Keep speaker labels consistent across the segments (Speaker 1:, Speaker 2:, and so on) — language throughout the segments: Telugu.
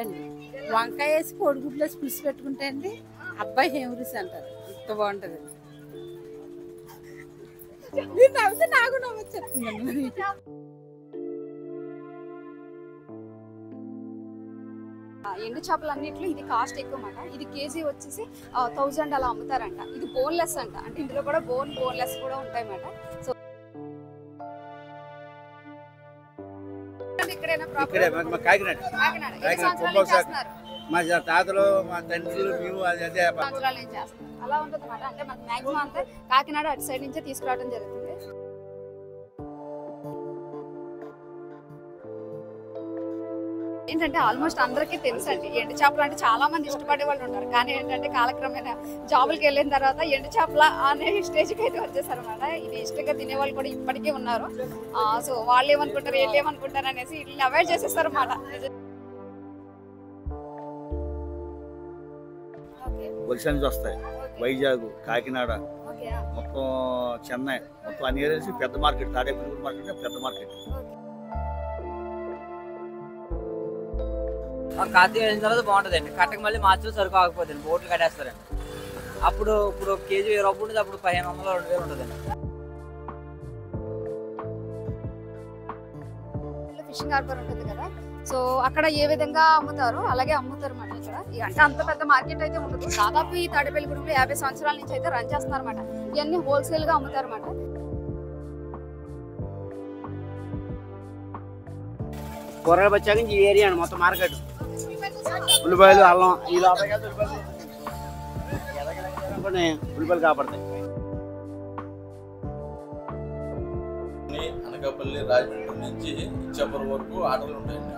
Speaker 1: అండి వంకాయ వేసి కోడిగుడ్లో పులుసు పెట్టుకుంటే అండి అబ్బాయి హేమరుసి అంటారు. అంత బాగుంటుంది. మీరు నవ్వుతే నాకు నవ్వు చెప్తున్నాను.
Speaker 2: ఎండు చేపలు అన్నిట్లో ఇది కాస్ట్ ఎక్కువ అన్నమాట. ఇది కేజీ వచ్చేసి 1000 అలా అమ్ముతారంట. ఇది బోన్లెస్ అంట, అంటే ఇందులో కూడా బోన్లెస్ కూడా ఉంటాయి అన్నమాట. సో
Speaker 3: మా తాతలు మా తండ్రులు మేము అదే
Speaker 2: సంవత్సరాలు ఏం చేస్తారు అలా ఉంటుంది అన్నమాట. అంటే మనకి మాక్సిమం అంతా కాకినాడ అటు సైడ్ నుంచే తీసుకురావడం జరుగుతుంది. ఏంటంటే ఆల్మోస్ట్ అందరికీ తెలుసు అండి, ఎండు చేపలు అంటే చాలా మంది ఇష్టపడే వాళ్ళు ఉంటారు. కానీ ఏంటంటే కాలక్రమేణా జాబులకి వెళ్ళిన తర్వాత ఎండు చేపల అనే స్టేజ్కి అయితే వచ్చేసారు అనమాట. ఇది ఇష్టంగా తినే వాళ్ళు కూడా ఇప్పటికీ ఉన్నారు. సో వాళ్ళు ఏమనుకుంటారు వీళ్ళు ఏమనుకుంటారు అనేసి వీళ్ళని అవాయిడ్ చేసేస్తారు అన్నమాట.
Speaker 3: వలస వస్తాయి వైజాగ్, కాకినాడ, మొత్తం చెన్నై, మొత్తం అన్ని ఏరియాస్ పెద్ద మార్కెట్. తాడేపల్లి మార్కెట్ పెద్ద మార్కెట్.
Speaker 4: కార్తీక వెళ్ళిన తర్వాత బాగుంటుందండి. కట్టక మళ్ళీ మార్చిలో సరుకు ఆగిపోతుంది, బోట్లు కట్టేస్తారండి. ఇప్పుడు కేజీ 1000 రూపాయలు ఉంటుంది, అప్పుడు 1500 2000 ఉంటుందండి.
Speaker 2: ఫిషింగ్ హార్బర్ ఉంటుంది కదా, సో అక్కడ ఏ విధంగా అమ్ముతారో అలాగే అమ్ముతారు అన్నమాట. ఇక్కడ అంటే అంత పెద్ద మార్కెట్ అయితే ఉండదు. దాదాపు ఈ తాడేపల్లిగూడెంలో 50 సంవత్సరాల నుంచి అయితే రన్ చేస్తున్నారు అన్నమాట. ఇవన్నీ హోల్సేల్ గా అమ్ముతారు అన్నమాట.
Speaker 4: కూరగాయలు వచ్చాక ఈ ఏరియా అండి మొత్తం మార్కెట్. ఉల్లిపాయలు, అల్లం, ఈ లోపల ఉల్లిపాయలు కాపాడతాయి.
Speaker 5: అనకాపల్లి, రాజమండ్రి నుంచి ఇచ్చాపురం వరకు ఆటోలు ఉంటాయండి.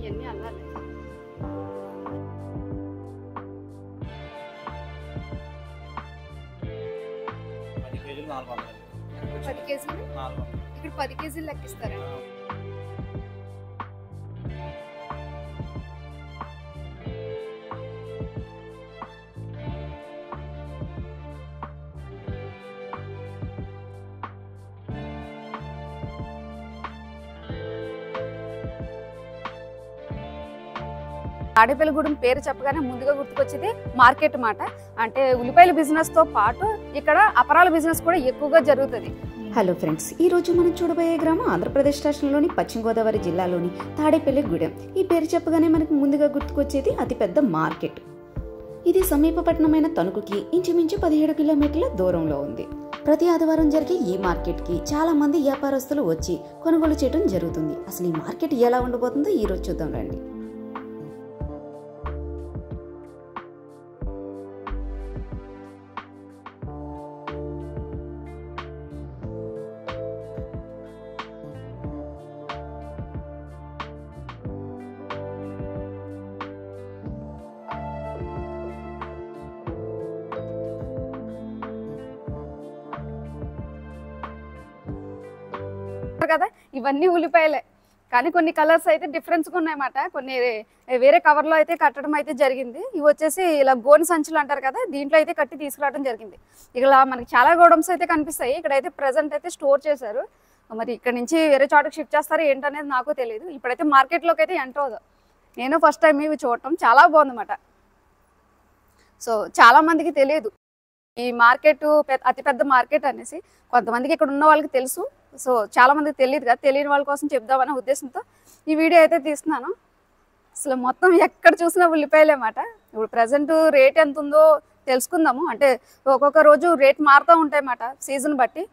Speaker 2: ఇవన్నీ అన్నారు
Speaker 4: 10 కేజీలు 400.
Speaker 2: 10 కేజీలు ఇక్కడ 10 కేజీలు లెక్కిస్తారా? తాడేపల్లిగూడెం పేరు చెప్పగానే ముందుగా గుర్తుకొచ్చేది మార్కెట్ మాట. అంటే ఉల్లిపాయల బిజినెస్ తో పాటు ఇక్కడ అపరాల బిజినెస్ కూడా ఎక్కువగా జరుగుతుంది.
Speaker 6: హలో ఫ్రెండ్స్, ఈ రోజు మనం చూడబోయే గ్రామం ఆంధ్రప్రదేశ్ రాష్ట్రంలోని పశ్చిమ గోదావరి జిల్లాలోని తాడేపల్లిగూడెం. ఈ పేరు చెప్పగానే మనకు ముందుగా గుర్తుకొచ్చేది అతిపెద్ద మార్కెట్. ఇది సమీప పట్టణమైన తణుకుకి ఇంచుమించు 17 కిలోమీటర్ల దూరంలో ఉంది. ప్రతి ఆదివారం జరిగే ఈ మార్కెట్ కి చాలా మంది వ్యాపారస్తులు వచ్చి కొనుగోలు చేయడం జరుగుతుంది. అసలు ఈ మార్కెట్ ఎలా ఉండబోతుందో ఈ రోజు చూద్దాం రండి.
Speaker 2: కదా ఇవన్నీ ఉల్లిపాయలే, కానీ కొన్ని కలర్స్ అయితే డిఫరెన్స్ గా ఉన్నాయన్నమాట. కొన్ని వేరే కవర్ లో అయితే కట్టడం అయితే జరిగింది. ఇవి వచ్చేసి ఇలా గోని సంచులు అంటారు కదా, దీంట్లో అయితే కట్టి తీసుకురావడం జరిగింది. ఇలా మనకి చాలా గోడౌన్స్ అయితే కనిపిస్తాయి. ఇక్కడైతే ప్రెసెంట్ అయితే స్టోర్ చేశారు. మరి ఇక్కడ నుంచి వేరే చోటకి షిఫ్ట్ చేస్తారు ఏంటనేది నాకు తెలియదు. ఇప్పుడైతే మార్కెట్లోకి అయితే ఎంటర్ అవుదాం. నేను ఫస్ట్ టైం ఇవి చూడటం చాలా బాగుందన్నమాట. సో చాలా మందికి తెలియదు ఈ మార్కెట్ అతిపెద్ద మార్కెట్ అనేసి. కొంతమందికి ఇక్కడ ఉన్న వాళ్ళకి తెలుసు, సో చాలా మందికి తెలియదు కదా. తెలియని వాళ్ళ కోసం చెప్దామనే ఉద్దేశంతో ఈ వీడియో అయితే తీస్తున్నాను. అసలు మొత్తం ఎక్కడ చూసినా ఉల్లిపాయలే అన్నమాట. ఇప్పుడు ప్రజెంట్ రేట్ ఎంత ఉందో తెలుసుకుందాము. అంటే ఒక్కొక్క రోజు రేట్ మారుతూ ఉంటాయి అన్నమాట సీజన్ బట్టి.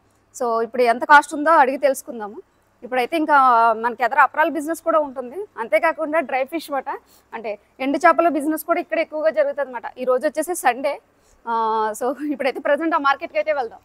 Speaker 2: సో ఇప్పుడు ఎంత కాస్ట్ ఉందో అడిగి తెలుసుకుందాము. ఇప్పుడైతే ఇంకా మనకి ఎదర అపరాల బిజినెస్ కూడా ఉంటుంది. అంతేకాకుండా డ్రై ఫిష్ మాట, అంటే ఎండు చేపల బిజినెస్ కూడా ఇక్కడ ఎక్కువగా జరుగుతుంది అన్నమాట. ఈ రోజు వచ్చేసి సండే. సో ఇప్పుడైతే ప్రజెంట్ ఆ మార్కెట్కి అయితే వెళ్దాం.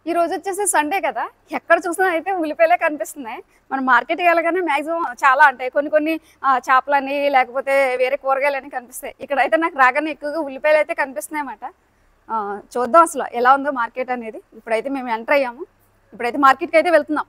Speaker 2: ఈ రోజు వచ్చేసి సండే కదా, ఎక్కడ చూసినా అయితే ఉల్లిపాయలే కనిపిస్తున్నాయి. మన మార్కెట్కి వెళ్ళగానే మ్యాక్సిమం చాలా ఉంటాయి, కొన్ని చేపలని లేకపోతే వేరే కూరగాయలని కనిపిస్తాయి. ఇక్కడైతే నాకు రాగానే ఎక్కువగా ఉల్లిపాయలు అయితే కనిపిస్తున్నాయి అన్నమాట. చూద్దాం అసలు ఎలా ఉందో మార్కెట్ అనేది. ఇప్పుడైతే మేము ఎంటర్ అయ్యాము, ఇప్పుడైతే మార్కెట్కి అయితే వెళ్తున్నాం.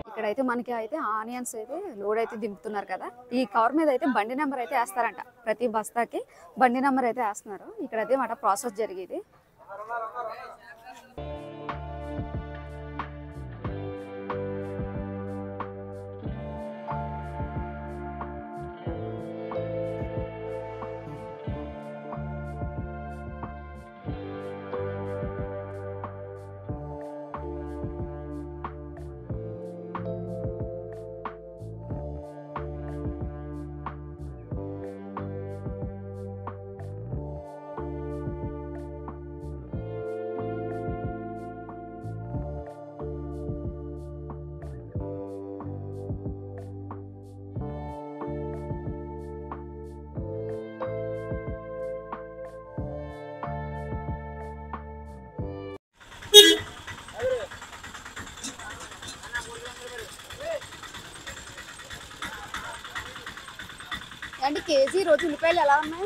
Speaker 2: ఇక్కడైతే మనకి అయితే ఆనియన్స్ అయితే లోడ్ అయితే దింపుతున్నారు కదా. ఈ కవర్ మీద అయితే బండి నెంబర్ అయితే వేస్తారంట, ప్రతి బస్తాకి బండి నెంబర్ అయితే వేస్తున్నారు. ఇక్కడైతే మాట ప్రాసెస్ జరిగేది. అంటే కేజీ రోజు ఉల్లిపాయలు ఎలా ఉన్నాయి?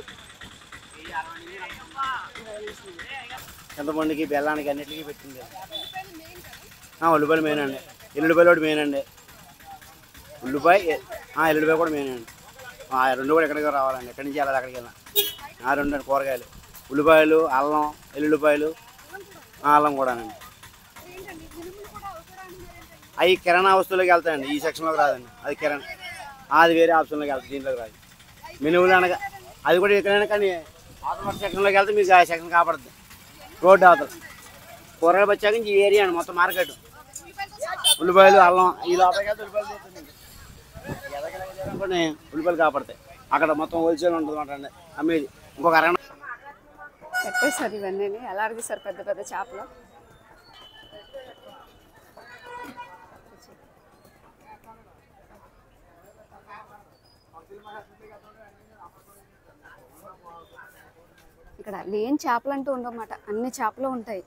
Speaker 7: చింతపండుకి బెల్లానికి అన్నిటికీ పెట్టింది. ఉల్లిపాయలు మెయిన్ అండి, ఎల్లుల్లిపాయలు కూడా మెయిన్ అండి. ఎల్లుల్లిపాయ కూడా మెయిన్ అండి. రెండు కూడా ఎక్కడికి రావాలండి, ఎక్కడి నుంచి వెళ్ళాలి అక్కడికి వెళ్ళాలి. రెండు అండి కూరగాయలు, ఉల్లిపాయలు, అల్లం, ఎల్లుల్లిపాయలు, అల్లం కూడానండి. అవి కిరాణా వస్తువులోకి వెళ్తాయండి, ఈ సెక్షన్లోకి రాదండి. అది కిరాణా, అది వేరే ఆప్షన్లోకి వెళ్తుంది, దీంట్లోకి రాదు. మినువులు అనగా అది కూడా ఎక్కడైనా కానీ ఆటోమేటిక్ సెక్షన్లోకి వెళ్తే మీకు ఆ సెక్షన్ కాపాడుతుంది. రోడ్డు అవతల కూరగాయలు వచ్చాక ఈ ఏరియా అండి మొత్తం మార్కెట్. ఉల్లిపాయలు, అల్లం ఈ లోపలికి వెళ్తే ఉల్లిపాయలు కాపాడతాయి. అక్కడ మొత్తం హోల్సేల్ ఉంటుంది అనమాట అండి అమ్మేది. ఇంకొక అరగంట
Speaker 2: పెట్టేసారు ఇవన్నీ, ఎలా అడిగేసారు పెద్ద పెద్ద చేపలు. ఇక్కడ లేని చేపలు అంటూ ఉండవన్నమాట, అన్ని చేపలు ఉంటాయి.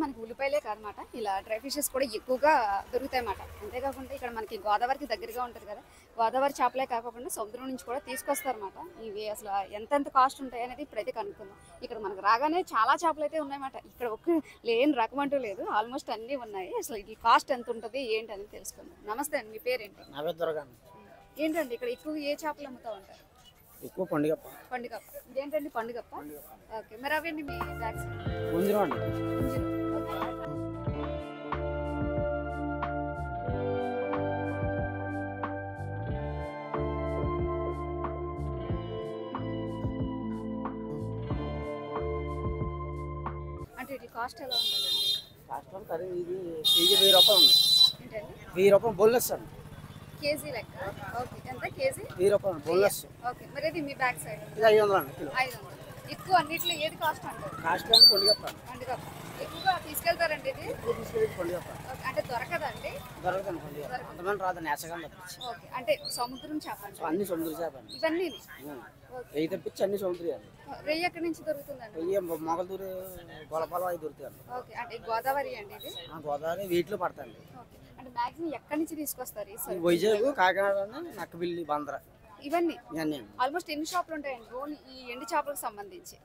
Speaker 2: మనకి ఉల్లిపాయలే కాదన్నమాట, ఇలా డ్రై ఫిషెస్ కూడా ఎక్కువగా దొరుకుతాయి అన్నమాట. అంతేకాకుండా ఇక్కడ మనకి గోదావరికి దగ్గరగా ఉంటుంది కదా, గోదావరి చేపలే కాకుండా సముద్రం నుంచి కూడా తీసుకొస్తారన్నమాట. ఇవి అసలు ఎంతెంత కాస్ట్ ఉంటాయి అనేది ఇప్పుడైతే కనుక్కుందాం. ఇక్కడ మనకు రాగానే చాలా చేపలు అయితే ఉన్నాయన్నమాట. ఇక్కడ ఒక్క లేని రకం అంటూ లేదు, ఆల్మోస్ట్ అన్నీ ఉన్నాయి. అసలు ఈ కాస్ట్ ఎంత ఉంటుంది ఏంటి అని తెలుసుకుందాం. నమస్తే అండి, మీ పేరేంటి? ఏంటండి ఇక్కడ ఎక్కువ ఏ చేపలు అమ్ముతూ ఉంటారు?
Speaker 7: ఎక్కువ పండుగప్ప.
Speaker 2: పండుగప్ప, ఇదేంటండి పండుగప్ప? ఓకే, మరి అవేంటి మీ బ్యాగ్స్? అంటే ఇది కాస్ట్ ఎలా ఉంటుందండి?
Speaker 7: కాస్ట్ అంటే ఇది కేజీ 1000 రూపాయలు ఉంది.
Speaker 2: ఏంటండి
Speaker 7: 1000 రూపాయలు బోల్లెస్ అండి,
Speaker 2: కేజీ లెక్క? ఓకే, ఎంత కేజీ?
Speaker 7: 1000 రూపాయలు బోల్లెస్.
Speaker 2: ఓకే, మరి ఇది మీ బ్యాక్ సైడ్?
Speaker 7: ఇది 500 అండి కిలో.
Speaker 2: 500. ఎక్కువ అన్నిట్లో ఏది కాస్ట్ అంటారు?
Speaker 7: కాస్ట్ అంటే పండుగప్ప.
Speaker 2: పండుగప్ప ఎక్కువగా తీసుకెళ్తారండి ఇది?
Speaker 7: ఎక్కువ తీసుకెళ్ళి పండుగప్ప.
Speaker 2: ఓకే, అంటే దొరకదండి?
Speaker 7: దొరకదండి పండుగ, అంతమంది రాదండి నేసగా.
Speaker 2: ఓకే, అంటే సముద్రం చేప
Speaker 7: అన్ని సముద్ర చేప అండి
Speaker 2: ఇవన్నీ?
Speaker 7: వెయ్యి తప్పించి అన్ని సముద్రాలు.
Speaker 2: రెయ్యి ఎక్కడి నుంచి దొరుకుతుందండి?
Speaker 7: వెయ్యి మొగలదూరు గొలపాలు అవి దొరుకుతాయండి.
Speaker 2: ఓకే, అంటే గోదావరి అండి ఇది?
Speaker 7: గోదావరి వీటిలో పడతాయండి.
Speaker 2: ఓకే, అంటే మ్యాక్సిమం ఎక్కడి నుంచి తీసుకొస్తారు?
Speaker 7: వైజాగ్, కాకినాడ, నక్కబిల్లి, బందర
Speaker 2: ఇవన్నీ
Speaker 7: ఇవన్నీ
Speaker 2: ఆల్మోస్ట్ ఎన్ని షాపులు ఉంటాయండి ఓన్లీ ఈ ఎండు చేపలకు సంబంధించి?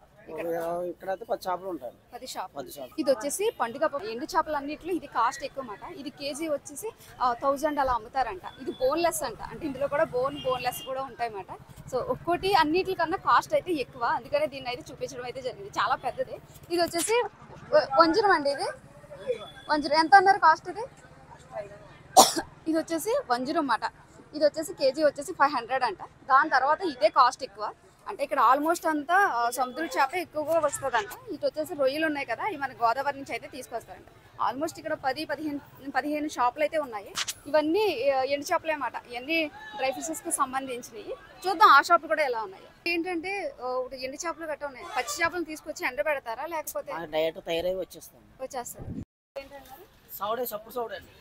Speaker 7: ఇక్కడైతే 10 చేపలు ఉంటాయి.
Speaker 2: 10 షాపులు. ఇది వచ్చేసి పండుగ ఎండు చేపలు అన్నిట్లో ఇది కాస్ట్ ఎక్కువ మాట. ఇది కేజీ వచ్చేసి 1000 అలా అమ్ముతారంట. ఇది బోన్లెస్ అంట, అంటే ఇందులో కూడా బోన్లెస్ కూడా ఉంటాయి అన్నమాట. సో ఒక్కోటి అన్నిటికన్నా కాస్ట్ అయితే ఎక్కువ, అందుకనే దీన్ని అయితే చూపించడం అయితే జరిగింది. చాలా పెద్దది. ఇది వచ్చేసి వంజరం అండి, ఇది వంజరం ఎంత అన్నారు కాస్ట్? ఇది వచ్చేసి వంజరం అన్నమాట. ఇది వచ్చేసి కేజీ వచ్చేసి 500 అంట. దాని తర్వాత ఇదే కాస్ట్ ఎక్కువ. అంటే ఇక్కడ ఆల్మోస్ట్ అంతా సముద్ర చేప ఎక్కువగా వస్తుందంట. ఇటు వచ్చేసి రొయ్యలు ఉన్నాయి కదా, ఇవి మన గోదావరి నుంచి అయితే తీసుకొస్తారంట. ఆల్మోస్ట్ ఇక్కడ 10-15 షాపులు అయితే ఉన్నాయి. ఇవన్నీ ఎండు చేపలే అన్నమాట. ఇవన్నీ డ్రై ఫిషెస్కి సంబంధించినవి. చూద్దాం ఆ షాపులు కూడా ఎలా ఉన్నాయి. ఏంటంటే ఎండు చేపలు గట్ట ఉన్నాయి. పచ్చి చేపలను తీసుకొచ్చి ఎండ పెడతారా లేకపోతే
Speaker 8: డైరెక్ట్ తయారై వచ్చేస్తాం?
Speaker 2: వచ్చేస్తారు. ఏంటన్నారు?
Speaker 8: సౌడే సప్పు సౌడే అండి.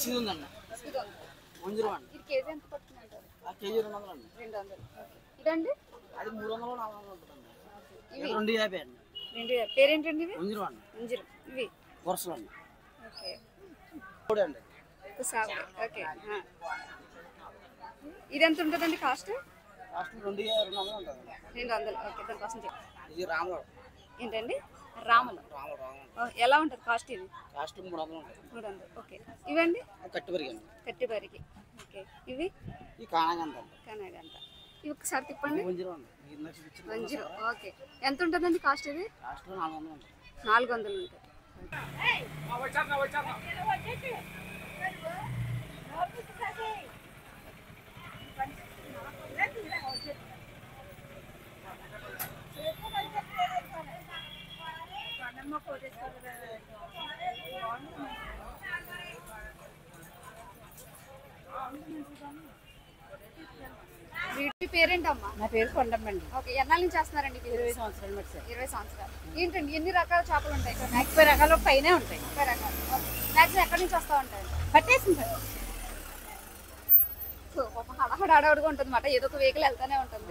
Speaker 8: ఇది ఉందండి.
Speaker 2: ఇది కేజీ ఎంత పడుతుంది అంటారు?
Speaker 8: కేజీ 200 అండి.
Speaker 2: 200. ఇదండి
Speaker 8: అది 300-400 ఉంటుందండి.
Speaker 2: ఇవి
Speaker 8: 250 అండి.
Speaker 2: పేరేంటండి ఇవి?
Speaker 8: ఉంజిరం అండి.
Speaker 2: ఉంజిరం. ఇవి
Speaker 8: వరుసలు అండి.
Speaker 2: ఓకే
Speaker 8: సౌడే అండి.
Speaker 2: ఓకే. ఇది ఎంత ఉంటుందండి కాస్ట్?
Speaker 8: కాస్ట్ 200 ఉంటుంది.
Speaker 2: 200. ఓకే, దానికోసం చెప్పండి.
Speaker 8: ఇది రాములు.
Speaker 2: ఏంటండి? రాములు. ఎలా ఉంటుంది కాస్ట్? ఇది
Speaker 8: కాస్ట్ 300 ఉంటుంది.
Speaker 2: 300. ఓకే. ఇవండి?
Speaker 8: కట్టిబరిగి అండి.
Speaker 2: కట్టిబరికి. ఓకే. ఇవి
Speaker 8: ఈ కానగంత అండి.
Speaker 2: కనగంత. ఇవి ఒకసారి తిప్పండి.
Speaker 8: ఉంజిరం అండి.
Speaker 2: ఉంజిరం. ఓకే. ఎంత ఉంటుందండి కాస్ట్? ఇది
Speaker 8: కాస్ట్ 400 ఉంటుంది.
Speaker 2: 400 ఉంటుంది. వీటి పేరేంటమ్మా?
Speaker 1: నా పేరు కొండమ్మండి.
Speaker 2: ఓకే. ఎన్నాళ్ళ నుంచి చేస్తున్నారండి?
Speaker 1: 20 సంవత్సరాలు బట్టి
Speaker 2: 20 సంవత్సరాలు. ఏంటండి ఎన్ని రకాల చేపలు ఉంటాయి ఇక్కడ?
Speaker 1: 40 రకాల పైనే ఉంటాయి.
Speaker 2: 30 రకాలు. మ్యాక్సిమం ఎక్కడి నుంచి వస్తూ ఉంటాయి?
Speaker 1: పట్టేసింది.
Speaker 2: హడావుడిగా ఉంటుంది అన్నమాట. ఏదో ఒక వెహికల్ వెళ్తానే ఉంటుంది.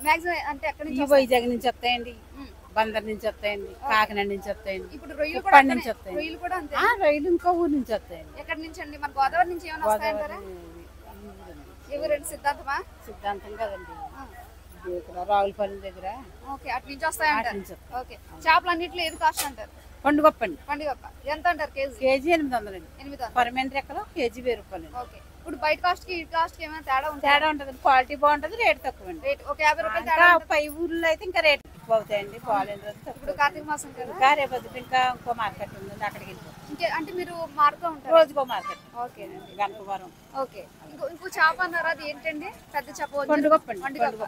Speaker 2: మ్యాక్సిమం అంటే ఎక్కడి నుంచి?
Speaker 1: వైజాగ్ నుంచి వస్తాయండి, బందర్ నుంచి వస్తాయండి, కాకినాడ నుంచి వస్తాయండి,
Speaker 2: ఇప్పుడు రొయ్యలు
Speaker 1: ఉప్పాడ
Speaker 2: కూడా
Speaker 1: నుంచి వస్తాయి.
Speaker 2: రొయ్యలు కూడా అంతే.
Speaker 1: రైలు ఇంకో ఊరు నుంచి వస్తాయండి.
Speaker 2: ఎక్కడి నుంచి అండి? మన గోదావరి నుంచి ఏమైనా వస్తాయంటారా? ఇవి రెండు సిద్ధాంతమా?
Speaker 1: సిద్ధాంతం కదండి, ఇక్కడ రావులపల్లి దగ్గర.
Speaker 2: ఓకే, అటు నుంచి వస్తాయంటారు. ఓకే. చేపలు అన్నింటిలో ఏది కాస్ట్ అంటారు?
Speaker 1: పండుగప్ప అండి.
Speaker 2: పండుగప్ప ఎంత అంటారు కేజీ?
Speaker 1: కేజీ 800 అండి.
Speaker 2: 800.
Speaker 1: పర్మనెంట్ రెక్కలు కేజీ 1000 రూపాయలు.
Speaker 2: ఓకే. ఇప్పుడు బయట కాస్ట్ కి ఈ కాస్ట్ కి ఏమైనా తేడా ఉంటుంది?
Speaker 1: తేడా ఉంటుంది. క్వాలిటీ బాగుంటుంది, రేట్ తక్కువ అండి.
Speaker 2: రేట్ ఒక 50 రూపాయలు తేడా ఉంటుంది.
Speaker 1: పై ఊర్లో అయితే ఇంకా రేట్ ఎక్కువ అవుతాయండి. బాగాలేని రోజు
Speaker 2: ఇప్పుడు కార్తీక మాసం కదా,
Speaker 1: ఇంకా రేపు ఇంకా ఇంకో మార్కెట్ ఉంది, అక్కడికి వెళ్ళిపోతాం.
Speaker 2: ఇంకే అంటే మీరు మారుతూ ఉంటారు?
Speaker 1: రోజుకో మార్కెట్.
Speaker 2: ఓకే అండి.
Speaker 1: గణపవరం.
Speaker 2: ఓకే. ఇంకో చేప అన్నారు, అది ఏంటండి? పెద్ద చేప.
Speaker 1: పండుగప్ప అండి.
Speaker 2: పండుగప్ప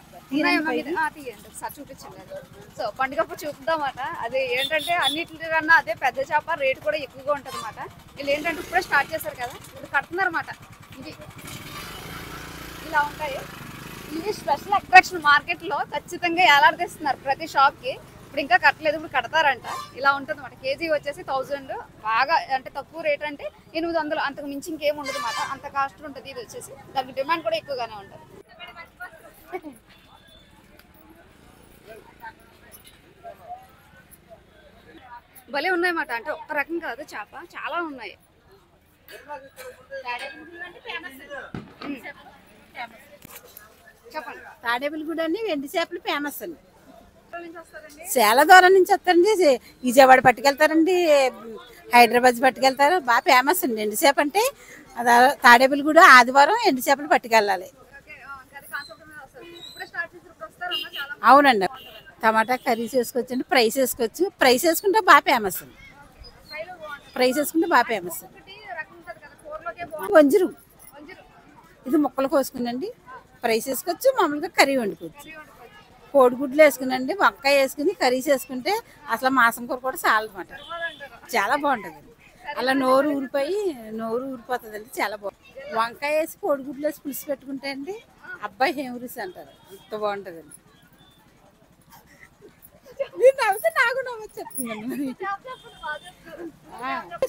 Speaker 2: తీయండి ఒకసారి చూపించండి. సో పండుగప్ప చూపుదామట. అది ఏంటంటే అన్నిటికన్నా అదే పెద్ద చేప, రేటు కూడా ఎక్కువగా ఉంటుంది అన్నమాట. వీళ్ళు ఏంటంటే ఇప్పుడే స్టార్ట్ చేశారు కదా, ఇప్పుడు కడుతున్నారు అన్నమాట. ఇది ఇలా ఉంటాయి. ఇవి స్పెషల్ అట్రాక్షన్ మార్కెట్ లో ఖచ్చితంగా ఎలాడదీస్తున్నారు ప్రతి షాప్ కి. ఇప్పుడు ఇంకా కట్టలేదు, ఇప్పుడు కడతారంట. ఇలా ఉంటుంది అన్నమాట. కేజీ వచ్చేసి 1000. బాగా అంటే తక్కువ రేట్ అంటే 800, అంతకు మించి ఇంకేం ఉండదు అన్నమాట. అంత కాస్ట్ ఉంటుంది ఇది వచ్చేసి. దానికి డిమాండ్ కూడా ఎక్కువగానే ఉంటుంది. భలే ఉన్నాయన్నమాట. అంటే ఒక్క రకం కాదు చేప, చాలా ఉన్నాయి. చెప్పండి.
Speaker 1: తాడేపల్లిగూడ అండి వెండి చేపలు ఫేమస్ అండి.
Speaker 2: ఎక్కడి నుంచి వస్తారండి?
Speaker 1: చాలా దూరం నుంచి వస్తారండి. విజయవాడ పట్టుకెళ్తారండి, హైదరాబాద్ పట్టుకెళ్తారు. బాగా ఫేమస్ అండి ఎండు చేప అంటే. తాడేపల్లిగూడ ఆదివారం ఎండు చేపలు పట్టుకెళ్ళాలి. అవునండి. టమాటా కర్రీ చేసుకోవచ్చండి, ఫ్రై చేసుకోవచ్చు. ఫ్రై చేసుకుంటే బాగా ఫేమస్ అండి. ఫ్రై చేసుకుంటే బాగా ఫేమస్ అండి. వంజరు ఇది ముక్కలు కోసుకునండి ఫ్రై చేసుకోవచ్చు, మామూలుగా కర్రీ వండుకోవచ్చు. కోడిగుడ్లు వేసుకునండి, వంకాయ వేసుకుని కర్రీ చేసుకుంటే అసలు మాసం కూర కూడా చాలా అనమాట. చాలా బాగుంటుందండి. అలా నోరు ఊరిపోతుందండి. చాలా బాగుంటుంది. వంకాయ వేసి కోడిగుడ్లు వేసి పులుసు పెట్టుకుంటే అండి అబ్బాయి హేమరుసి అంటారు. అంత బాగుంటుందండి. మీరు నవ్వుతే నాకు నవ్వచ్చు చెప్తుందండి.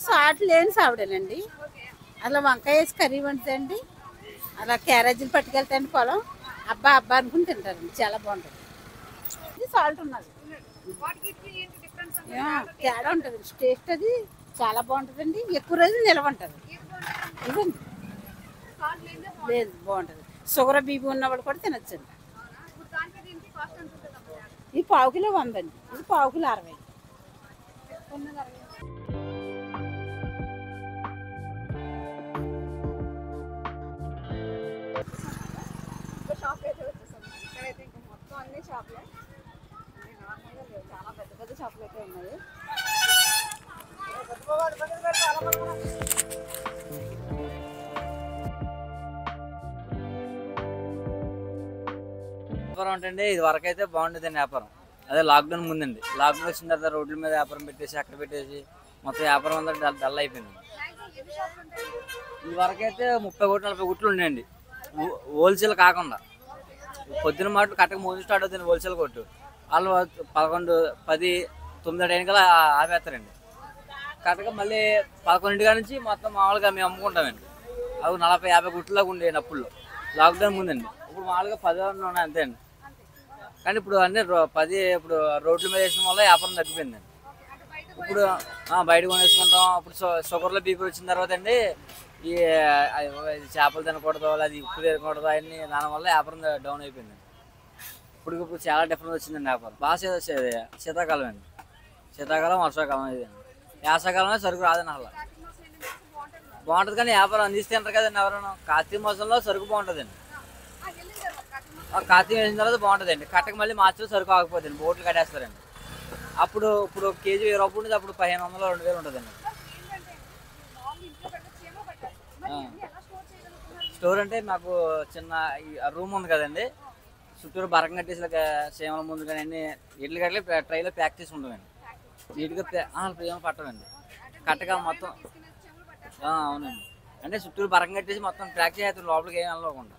Speaker 1: సాట్ లేని సావిడేనండి. అలా వంకాయ వేసి కర్రీ వండుతాయండి. అలా క్యారేజీలు పట్టుకెళ్తాయండి పొలం. అబ్బా అనుకుని తింటారండి. చాలా బాగుంటుంది. ఇది సాల్ట్ ఉన్నది, తేడా ఉంటుంది. టేస్ట్ అది చాలా బాగుంటుందండి. ఎక్కువ రోజులు నిల్వ ఉంటుంది. ఇదండి లేదు, బాగుంటుంది. షుగర్ బీపీ ఉన్నవాళ్ళు కూడా తినచ్చండి. ఇది పావు కిలో 100 అండి. ఇది పావు కిలో 60.
Speaker 2: షాప్ అయితే వచ్చేసాము. ఇక్కడైతే ఇంకా మొత్తం అన్ని షాపులే. చాలా పెద్ద పెద్ద షాపులు అయితే ఉన్నాయి.
Speaker 4: అంటే ఇది వరకు అయితే బాగుండేదండి వ్యాపారం. అదే లాక్డౌన్ ముందండి. లాక్డౌన్ వచ్చిన తర్వాత రోడ్ల మీద వ్యాపారం పెట్టేసి అక్కడ పెట్టేసి మొత్తం వ్యాపారం అంతా డల్ అయిపోయింది. ఇది వరకు అయితే 30 కోట్లు 40 కోట్లు ఉండేయండి హోల్సేల్ కాకుండా. పొద్దున మాటలు కట్టక ముందు స్టార్ట్ అవుతుంది హోల్సేల్ కొట్టు. వాళ్ళు 11, 10, 9 టైంకల్లా ఆపేస్తారండి. కట్టక మళ్ళీ 11 నుంచి మొత్తం మామూలుగా మేము అమ్ముకుంటామండి. అవి 40-50 గుట్లలాగా ఉండేయండి అప్పుల్లో లాక్డౌన్ ముందండి. ఇప్పుడు మామూలుగా 10 ఉన్నాయి అంతే అండి. కానీ ఇప్పుడు అన్నీ 10 ఇప్పుడు రోడ్ల మీద వేసిన వల్ల వ్యాపారం తగ్గిపోయిందండి. ఇప్పుడు బయట కొనేసుకుంటాం. ఇప్పుడు షుగర్లో బీపీ వచ్చిన తర్వాత అండి ఈ చేపలు తినకూడదు, అది ఉప్పు తినకూడదు, అవన్నీ దానివల్ల వ్యాపారం డౌన్ అయిపోయింది. ఇప్పుడు చాలా డిఫరెన్స్ వచ్చిందండి వ్యాపారం. బాగా శీతాకాలం అండి. శీతాకాలం వర్షాకాలం ఇది వేసవకాలంలో సరుకు రాదండి. అసలు బాగుంటుంది కానీ వ్యాపారం అందిస్తే అంటారు కదండి ఎవరైనా. కార్తీక మాసంలో సరుకు బాగుంటుందండి. కార్తీక వేసిన తర్వాత బాగుంటుందండి. కట్టక మళ్ళీ మార్చిలో సరుకు ఆగిపోతుంది, బోట్లు కట్టేస్తారండి. అప్పుడు ఇప్పుడు కేజీ 1000 రూపాయలు ఉంటుంది, అప్పుడు 1500, 2000 ఉంటుందండి. స్టోర్ అంటే మాకు చిన్న రూమ్ ఉంది కదండి, చుట్టూరు బరకం కట్టేసి సేమల ముందు కానీ అన్ని ఇడ్లు కట్టలే ట్రైలో ప్యాక్ చేసి ఉండమండి. నీట్గా ప్రేమ పట్టమండి. కట్టగా మొత్తం అవునండి. అంటే చుట్టూరు బరకం కట్టేసి మొత్తం ప్యాక్ చేస్తాం, లోపలికి ఏం వెళ్ళకుండా.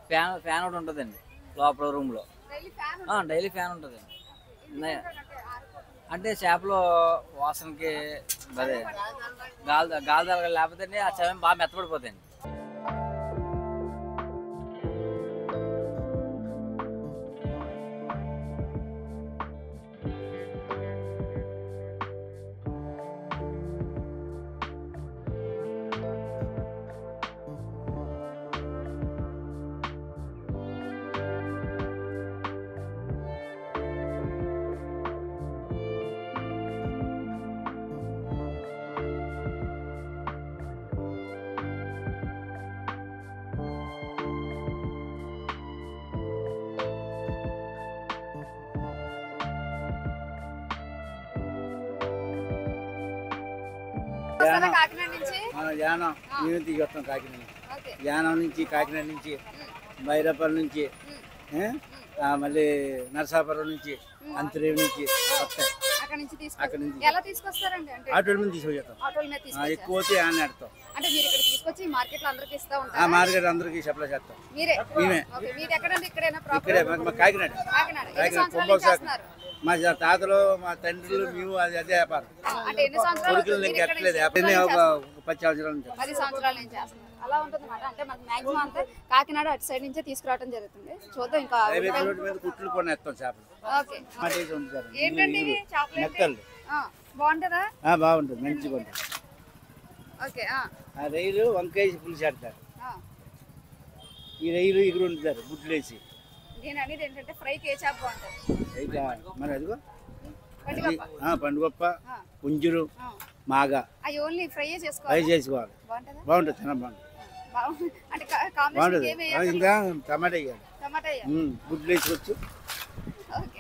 Speaker 4: ఫ్యాన్ ఒకటి ఉంటుందండి లోపల రూమ్లో. డైలీ ఫ్యాన్ ఉంటుందండి. అంటే చేపలు వాసనకి అదే గాలి తగల లేకపోతే ఆ చేప బాగా మెత్తపడిపోతాయండి.
Speaker 7: యానం మేము దిగొస్తాం కాకినాడ. యానం నుంచి కాకినాడ నుంచి బైరాపల్లి నుంచి మళ్ళీ నరసాపురం నుంచి అంతరేవు నుంచి వస్తాయి. అక్కడ నుంచి ఆటోల మీద తీసుకొచ్చేస్తాం. ఎక్కువ వస్తే యాన్ ఆడతాం. మార్కెట్ అందరికి సప్లై చేస్తాం. మేమే ఇక్కడే కాకినాడ కుంభకోణం. మా తాతలు మా తండ్రులు మేము అదే వ్యాపారం. కొడుకులు ఇంకా ఎట్టలేదు. 10 సంవత్సరాల నుంచి
Speaker 2: అలా ఉంటుంది అన్నమాట. అంటే మనకి మాక్సిమం అంతా కాకినాడ అటు సైడ్ నుంచే తీసుకురావడం జరుగుతుంది. చూద్దాం ఇంకా
Speaker 7: కుట్లు కొన్ని వేస్తాం చేపలు.
Speaker 2: ఏంటండి బాగుంటుందా?
Speaker 7: బాగుంటుంది, మంచిగా ఉంటుంది. ఆ రైలు వంకాయ పులుసు చేస్తారు. ఈ రైలు ఎగురు వండుతారు గుడ్లు వేసి.
Speaker 2: నేను అనేది ఏంటంటే ఫ్రైకి ఏ చేప బాగుంటుంది?
Speaker 7: మరి అదిగో పండుగప్ప, పుంజురు, మాగా
Speaker 2: ఓన్లీ ఫ్రై
Speaker 7: చేసుకోవాలి. బాగుంటుంది, చాలా బాగుంటుంది. బాగుంటుంది. ఇంకా టమాటా వేయాలి. గుడ్లు వేసుకోవచ్చు.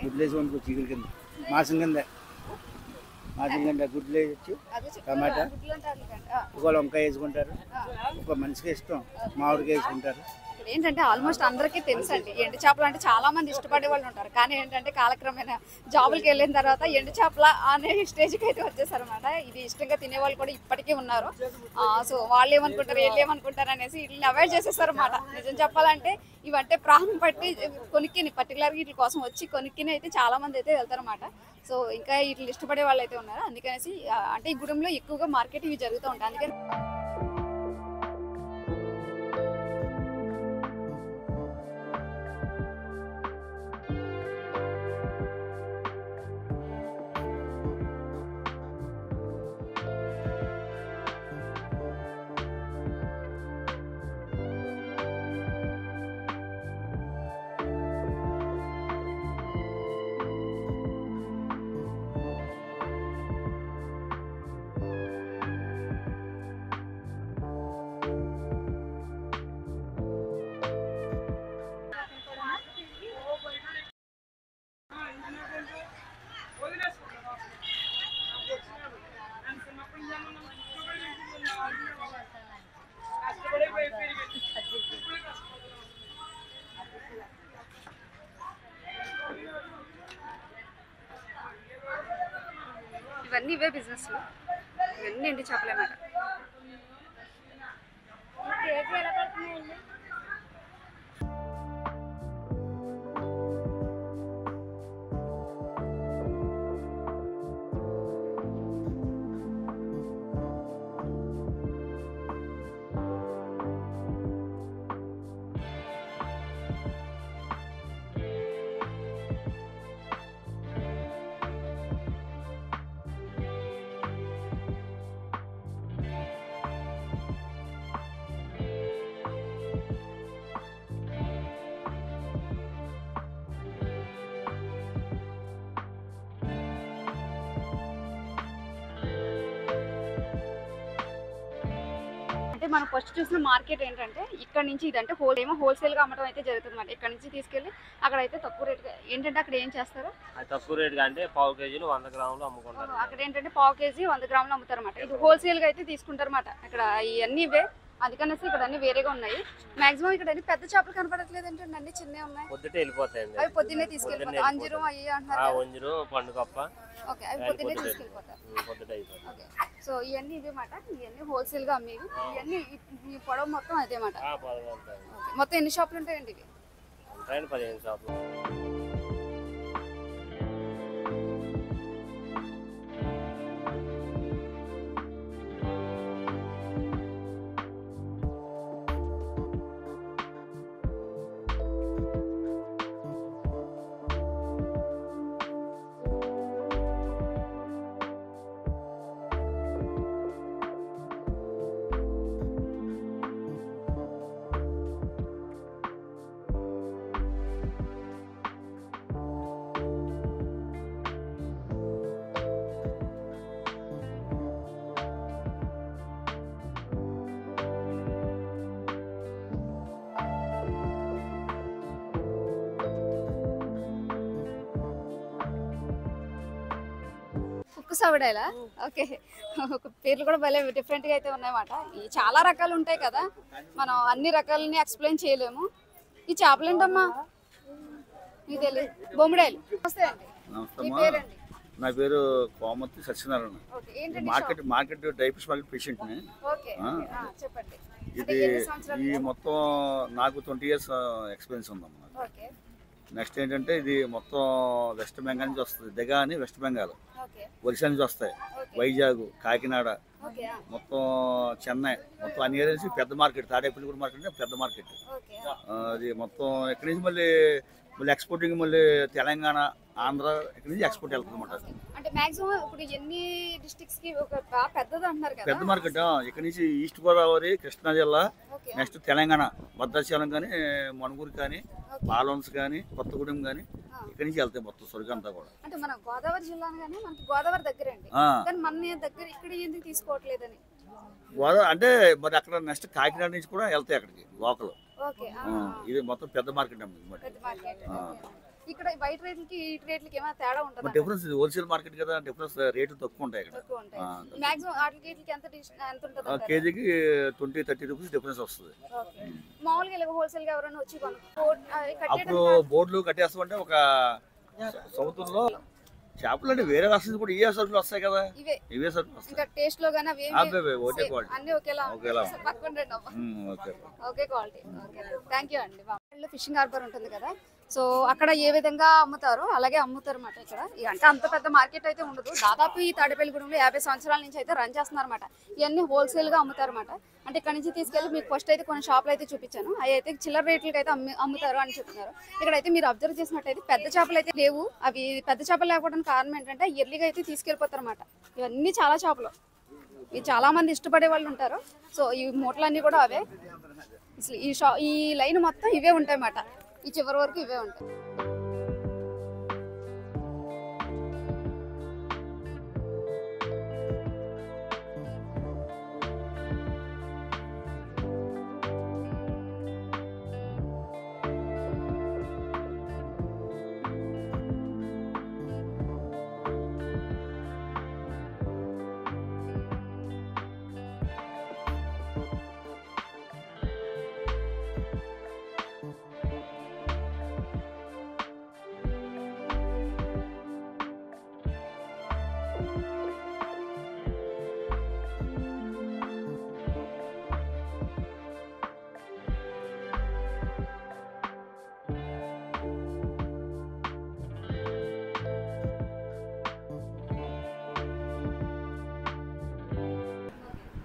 Speaker 7: గుడ్లు వేసి వండుకోవచ్చు. చిగురు కింద మాసం కింద గుడ్లు వేయచ్చు. టమాటా ఒకవేళ వంకాయ వేసుకుంటారు. ఒక మనిషికి ఇష్టం మామిడికాయ వేసుకుంటారు.
Speaker 2: ఏంటంటే ఆల్మోస్ట్ అందరికీ తెలుసు అండి ఎండు చేపలు అంటే చాలా మంది ఇష్టపడే వాళ్ళు ఉంటారు. కానీ ఏంటంటే కాలక్రమేణా జాబులకి వెళ్ళిన తర్వాత ఎండు చేపల అనే స్టేజ్కి అయితే వచ్చేసారనమాట. ఇది ఇష్టంగా తినేవాళ్ళు కూడా ఇప్పటికీ ఉన్నారు. సో వాళ్ళు ఏమనుకుంటారు వీళ్ళు ఏమనుకుంటారు అనేసి వీటిని అవాయిడ్ చేసేస్తారు అన్నమాట. నిజం చెప్పాలంటే ఇవంటే ప్రాణం పట్టి కొనుక్కిని పర్టికులర్గా వీటి కోసం వచ్చి కొనుక్కిని అయితే చాలా మంది అయితే వెళ్తారన్నమాట. సో ఇంకా వీటిని ఇష్టపడే వాళ్ళు అయితే ఉన్నారు. అందుకనేసి అంటే ఈ గుడంలో ఎక్కువగా మార్కెట్ ఇవి జరుగుతూ ఉంటాయి. అందుకని ఇవన్నీ ఇవే బిజినెస్, ఇవన్నీ ఎండి చేపలేమాట. అంటే మనం ఫస్ట్ చూసిన మార్కెట్ ఏంటంటే ఇక్కడ నుంచి ఇదంటే హోల్సేల్గా అమ్మడం అయితే జరుగుతుంది అన్నమాట. ఇక్కడ నుంచి తీసుకెళ్ళి అక్కడ అయితే తక్కువ రేట్ ఏంటంటే అక్కడ ఏం చేస్తారు,
Speaker 9: తక్కువ రేట్ అంటే పావు కేజీలు 100 గ్రాములు అమ్ముకుంటారు.
Speaker 2: అక్కడ ఏంటంటే పావు కేజీ 100 గ్రాములు అమ్ముతారు అన్నమాట. ఇది హోల్సేల్గా అయితే తీసుకుంటారు అన్నమాట. ఇక్కడ ఇవన్నీ ఇవే, అందుకనేసి ఇక్కడ అన్ని వేరేగా ఉన్నాయి. మాక్సిమం ఇక్కడ అన్ని పెద్ద చేపలు కనపడట్లేదు ఏంటంటే అన్ని చిన్నవి ఉన్నాయి.
Speaker 9: పొద్దుటే వెళ్ళిపోతాయండి,
Speaker 2: అవి పొద్దున్నే తీసుకెళ్ళిపోతారు. అంజూరం అయ్యి అంటున్నారు,
Speaker 9: వంజురు పండుగప్ప.
Speaker 2: ఓకే, అవి పొద్దున్నే తీసుకెళ్ళిపోతారు. ఓకే, సో ఇవన్నీ ఇదే మాట, ఇవన్నీ హోల్సేల్గా అమ్మేవి. ఇవన్నీ ఈ పొడవు మొత్తం అదే మాట. మొత్తం ఎన్ని షాపులు ఉంటాయండి ఇవి?
Speaker 9: ఉంటాయండి 15 షాపులు.
Speaker 2: సవడాలా? ఓకే, పేర్లు కూడా భలే డిఫరెంట్గా అయితే ఉన్నాయన్నమాట. ఈ చాలా రకాలు ఉంటాయి కదా, మనం అన్ని రకాలని ఎక్స్ప్లెయిన్ చేయలేము. ఈ చేపలు ఏంటమ్మా మీకు తెలియదు? బొమ్మిడాయలు. నమస్తే అండి, మీ పేరండి?
Speaker 3: నా పేరు కోమతి సత్యనారాయణ. మార్కెట్ డైఫిష్ మార్కెట్ పేషెంట్ని.
Speaker 2: చెప్పండి.
Speaker 3: ఇది ఈ మొత్తం నాకు 20 years ఎక్స్పీరియన్స్ ఉందమ్మా. నెక్స్ట్ ఏంటంటే ఇది మొత్తం వెస్ట్ బెంగాల్ నుంచి వస్తుంది, దిగా అని వెస్ట్ బెంగాల్, ఒరిస్సా నుంచి వస్తాయి, వైజాగ్, కాకినాడ, మొత్తం చెన్నై, మొత్తం అన్ని ఏరియాస్ పెద్ద మార్కెట్. తాడేపల్లి మార్కెట్ అంటే పెద్ద మార్కెట్. అది మొత్తం ఇక్కడి నుంచి మళ్ళీ ఎక్స్పోర్టింగ్ మళ్ళీ తెలంగాణ, ఆంధ్ర ఇక్కడి నుంచి ఎక్స్పోర్ట్ వెళ్తుంది అన్నమాట.
Speaker 2: అంటే మాక్సిమం ఇప్పుడు ఎన్ని డిస్ట్రిక్ట్స్ కి ఒక పెద్దది అంటారు కదా,
Speaker 3: పెద్ద మార్కెట్. ఇక్కడ నుంచి ఈస్ట్ గోదావరి, కృష్ణా జిల్లా, నెక్స్ట్ తెలంగాణ, భద్రాచలం కానీ, మణుగూరు కానీ, పాలన్స్ కానీ, కొత్తగూడెం కానీ ఇక్కడి నుంచి వెళ్తాయి మొత్తం సరుకు అంతా కూడా.
Speaker 2: అంటే మన గోదావరి జిల్లా కానీ మనకి గోదావరి దగ్గరే అండి, కానీ మన దగ్గర ఇక్కడ ఎందుకు తీసుకోవట్లేదని?
Speaker 3: గోదావరి అంటే మరి అక్కడ నెక్స్ట్ కాకినాడ నుంచి కూడా వెళ్తాయి అక్కడికి లోకల్. ఇది మొత్తం పెద్ద మార్కెట్ అన్నమాట.
Speaker 2: ఇక్కడ బయట రేట్లకి ఈ రేట్లకి ఏమైనా తేడా ఉంటుందా?
Speaker 3: డిఫరెన్స్ హోల్సేల్ మార్కెట్ కదా, డిఫరెన్స్ రేట్లు తక్కువ ఉంటాయి ఇక్కడ.
Speaker 2: మాక్సిమం వాటి రేట్లకి ఎంత ఉంటుంది?
Speaker 3: కేజీకి 20-30 రూపీస్ డిఫరెన్స్ వస్తుంది.
Speaker 2: మామూలుగా ఇలా హోల్సేల్ గా ఎవరైనా వచ్చి
Speaker 3: అప్పుడు బోర్డులు కట్టేస్తామంటే ఒక సముద్రంలో చేపలు అంటే వేరే రాష్ట్రం కూడా ఇవే సరుకులు వస్తాయి కదా, ఇవే సరుకులు వస్తాయి.
Speaker 2: టేస్ట్ లో గానీ
Speaker 3: ఒకే క్వాలిటీ,
Speaker 2: అన్ని ఒకేలా ఓకే క్వాలిటీ. థ్యాంక్ యూ అండి. ఫిషింగ్ హార్బర్ ఉంటుంది కదా, సో అక్కడ ఏ విధంగా అమ్ముతారో అలాగే అమ్ముతారు అన్నమాట. ఇక్కడ అంటే అంత పెద్ద మార్కెట్ అయితే ఉండదు. దాదాపు ఈ తాడేపల్లిగూడెంలో 50 సంవత్సరాల నుంచి అయితే రన్ చేస్తున్నారు అనమాట. ఇవన్నీ హోల్సేల్గా అమ్ముతారు అనమాట. అంటే ఇక్కడ నుంచి తీసుకెళ్ళి మీకు ఫస్ట్ అయితే కొన్ని షాపులు అయితే చూపించాను, అవి అయితే చిల్లర రేట్లకి అయితే అమ్ముతారు అని చెప్తున్నారు. ఇక్కడైతే మీరు అబ్జర్వ్ చేసినట్టయితే పెద్ద చేపలు అయితే లేవు. అవి పెద్ద చేపలు లేకపోవడానికి కారణం ఏంటంటే ఎర్లీగా అయితే తీసుకెళ్ళిపోతారు అనమాట. ఇవన్నీ చాలా చేపలు, ఇవి చాలా మంది ఇష్టపడే వాళ్ళు ఉంటారు. సో ఈ మూటలన్నీ కూడా అవే. అసలు ఈ లైన్ మొత్తం ఇవే ఉంటాయి అన్నమాట, ఈ చివరి వరకు ఇవే ఉంటాయి.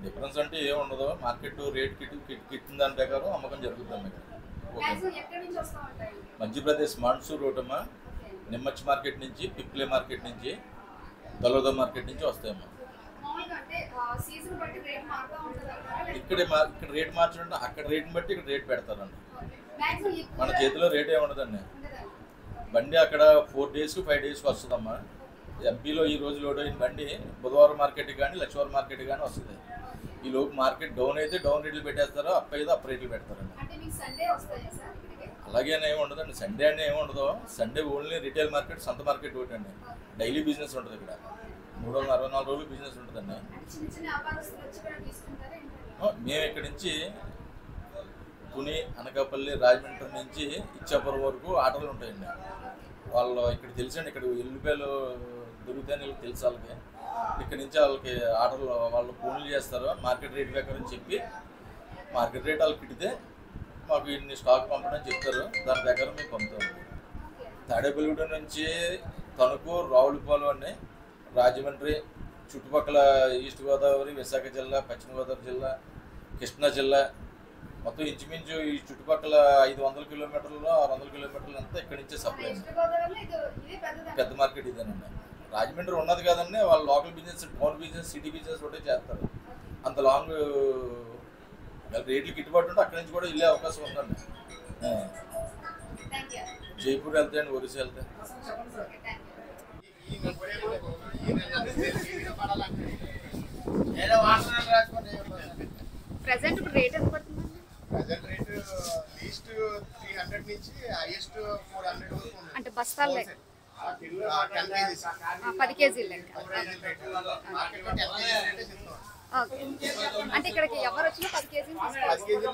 Speaker 5: డిఫరెన్స్ అంటే ఏమి ఉండదు. మార్కెట్ రేట్ కిట్టిన దాని ప్రకారం అమ్మకం జరుగుతుంది. మధ్యప్రదేశ్ మాన్సూర్ రోడ్ అమ్మా, నిమ్మచ్చి మార్కెట్ నుంచి, పిప్లే మార్కెట్ నుంచి, దలోదా మార్కెట్ నుంచి వస్తాయమ్మా. ఇక్కడ రేట్ మార్చడం అక్కడ రేట్ని బట్టి ఇక్కడ రేట్ పెడతారండి. మన చేతిలో రేట్ ఏమి ఉండదండి. బండి అక్కడ 4 days 5 days వస్తుందమ్మా. ఎంపీలో ఈ రోజు లోడ్ అయిన బండి బుధవారం మార్కెట్కి కానీ లక్ష్మీవారం మార్కెట్కి కానీ వస్తుంది. ఈ లోపు మార్కెట్ డౌన్ అయితే డౌన్ రేట్లు పెట్టేస్తారు, అప్ అయితే అప్ రేట్లు పెడతారండి. అలాగేనే ఏమి ఉండదండి. సండే అని ఏమి ఉండదు. సండే ఓన్లీ రిటైల్ మార్కెట్, సంత మార్కెట్ ఒకటి అండి. డైలీ బిజినెస్ ఉంటుంది ఇక్కడ. 364 రోజులు బిజినెస్ ఉంటుందండి. మేము ఇక్కడి నుంచి తుని, అనకాపల్లి, రాజమండ్రి నుంచి ఇచ్చాపురం వరకు ఆటోలు ఉంటాయండి. వాళ్ళు ఇక్కడ తెలుసండి, ఇక్కడ ఎల్లుపేలు దొరుకుతాయని వీళ్ళకి తెలుసు. వాళ్ళకి ఇక్కడ నుంచి వాళ్ళకి ఆటోలు వాళ్ళు ఫోన్లు చేస్తారు, మార్కెట్ రేట్ ప్రకారం చెప్పి మార్కెట్ రేట్ వాళ్ళకి ఇడితే మాకు ఇన్ని స్టాక్ పంపడం చెప్తారు. దాని ప్రకారం మేము పంపుతాము. తాడేపల్లిగూడెం నుంచి తణుకు, రావులపాలెం అని, రాజమండ్రి చుట్టుపక్కల ఈస్ట్ గోదావరి, విశాఖ జిల్లా, పశ్చిమ గోదావరి జిల్లా, కృష్ణా జిల్లా మొత్తం ఇంచుమించు ఈ చుట్టుపక్కల 500 కిలోమీటర్లు 600 కిలోమీటర్లు అంతా ఇక్కడి నుంచే సప్లై. పెద్ద మార్కెట్ ఇదేనండి. రాజమండ్రి ఉన్నది కదండి, వాళ్ళు local business, town business, city business ఒకటే చేస్తారు. అంత లాంగ్ రేట్లు గిట్టుబాటు ఉంటే అక్కడి నుంచి కూడా వెళ్ళే అవకాశం ఉందండి. జైపూర్ వెళ్తాయండి, ఒరిస్సా వెళ్తాయి.
Speaker 2: ప్రెసెంట్ రేట్ ఎంత పడుతుంది?
Speaker 10: ప్రెజెంట్ రేట్ లీస్ట్ 300 నుంచి హైయెస్ట్ 400 వరకు ఉంది.
Speaker 2: అంటే బస్తాలు
Speaker 10: 10 kgs
Speaker 2: 10 kg లెక్క.
Speaker 10: మార్కెట్ లో 10 kgs రేటే చెప్తాం.
Speaker 2: ఓకే. అంటే ఇక్కడికి ఎవరు వచ్చినా 10 kg
Speaker 10: 10 kg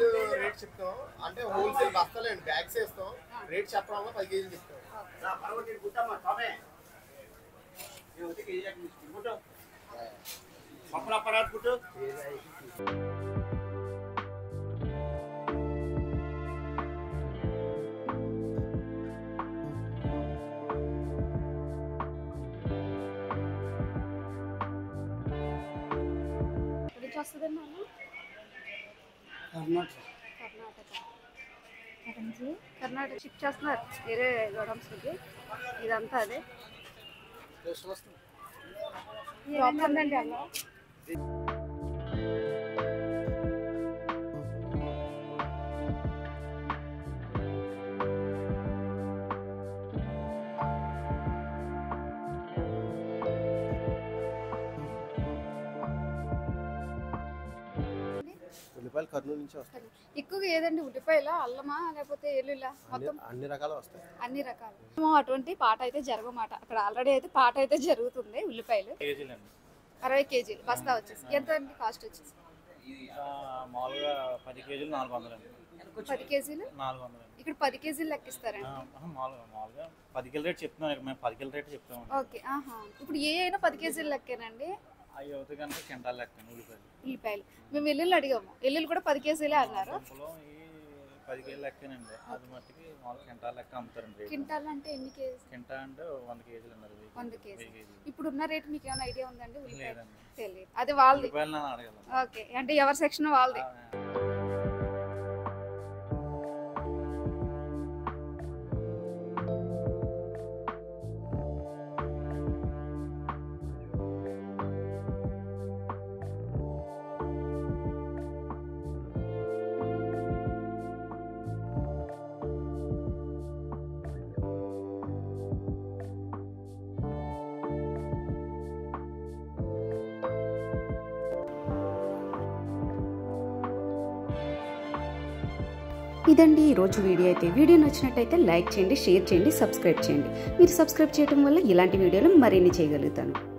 Speaker 10: రేట్ చెప్తాం. అంటే హోల్సేల్ బస్తాలు అండి, బ్యాగ్స్ వేస్తాం. రేట్ చెప్పడం వల్ల 10 kg చెప్తాం.
Speaker 2: కర్ణాటక షిఫ్ట్ చేస్తున్నారు వేరే గోడౌన్స్కి. ఇదంతా అదే ఉందండి అలా.
Speaker 10: ఉల్లిపాయలు కర్నూలు నుంచి వస్తాయి.
Speaker 2: ఎక్కువగా ఏదండి, ఉల్లిపాయలా, అల్లమా, లేకపోతే ఎల్లుల్లా? మొత్తం
Speaker 10: అన్ని రకాలు వస్తాయి.
Speaker 2: అన్ని రకాలు. అటువంటి పాట అయితే జరగమాట. అక్కడ ఆల్రెడీ అయితే పాట అయితే జరుగుతుంది. ఉల్లిపాయలు 60 kg బస్తా వచ్చేసి ఎంత అండి కాస్ట్ వచ్చేసి?
Speaker 11: మామూలుగా 10 kg 400 అండి.
Speaker 2: 10 kg
Speaker 11: 400.
Speaker 2: ఇక్కడ 10 kg లెక్కిస్తారండి.
Speaker 11: మామూలుగా 10 kg రేట్ చెప్తున్నాను. మేము 10 kg రేట్ చెప్తాము.
Speaker 2: ఓకే. ఇప్పుడు ఏ అయినా 10 kg లెక్కేనండి.
Speaker 11: అవి అవుతాయి కనుక క్వింటాల్ లెక్క
Speaker 2: ఉల్లిపాయలు. మేము ఎల్లుల్లి అడిగాము, ఎల్లుల్లి కూడా 10 kg అన్నారు.
Speaker 11: 10 kg లెక్కనండి. అది మట్టికి మామూలు క్వింటాల్ లెక్క అమ్ముతారండి.
Speaker 2: క్వింటాల్ అంటే ఎన్ని కేజీ?
Speaker 11: క్వింటాల్ అంటే 100 kg అన్నారు.
Speaker 2: 100 kg. ఇప్పుడున్న రేట్ మీకు ఏమైనా ఐడియా ఉందండి?
Speaker 11: లేదండి,
Speaker 2: తెలియదు. అది వాళ్ళది.
Speaker 11: అడగలను.
Speaker 2: ఓకే. అంటే ఎవరి సెక్షన్ వాళ్ళది.
Speaker 6: ఇదండి ఈరోజు వీడియో. అయితే వీడియో నచ్చినట్టయితే లైక్ చేయండి, షేర్ చేయండి, సబ్స్క్రైబ్ చేయండి. మీరు సబ్స్క్రైబ్ చేయడం వల్ల ఇలాంటి వీడియోలు మరిన్ని చేయగలుగుతాను.